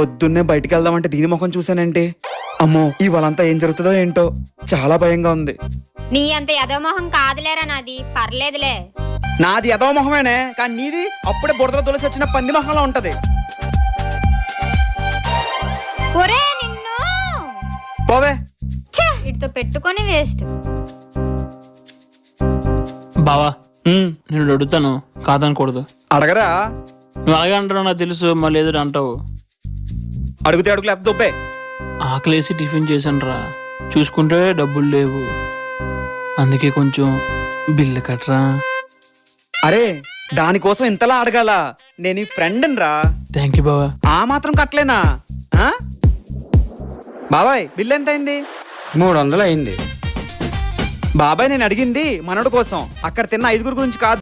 పొద్దున్నే బయటికి వెళ్దామంటే దీని ముఖం చూసానంటే అమ్మో ఇవాళంతా ఏం జరుగుతుందో ఏంటో చాలా భయంగా ఉంది. నీ అంత యదోమోహం కాదులేరా నాది, పర్లేదులే. నాది ఎదవ మొహమేనే, కానీ నీది అప్పుడే బురదలో తొలిసి వచ్చిన పంది మొహంలో ఉంటది. ఒరే నిన్ను పోవే. ఇటుతో పెట్టుకొని వేస్ట్. బావా నేను అడుగుతాను, కాదనకూడదు. అడగరా. నువ్వు అలాగే అంటావు నాకు తెలుసు, మళ్ళీ ఏదో అంటావు. అడుగుతే అడుగు లేకపోతే దుబ్బే. ఆకలేసి టిఫిన్ చేశాను రా, చూసుకుంటే డబ్బులు లేవు, అందుకే కొంచెం బిల్లు కట్టరా. అరే దానికోసం ఇంతలా అడగాల? నేను ఈ ఫ్రెండ్ రా. థ్యాంక్ యూ బావా. ఆ మాత్రం కట్టలేనా? బాబాయ్ బిల్ ఎంత అయింది? 300 అయింది. బాబాయ్ నేను అడిగింది మనోడి కోసం, అక్కడ తిన్న 5 గురించి కాదు.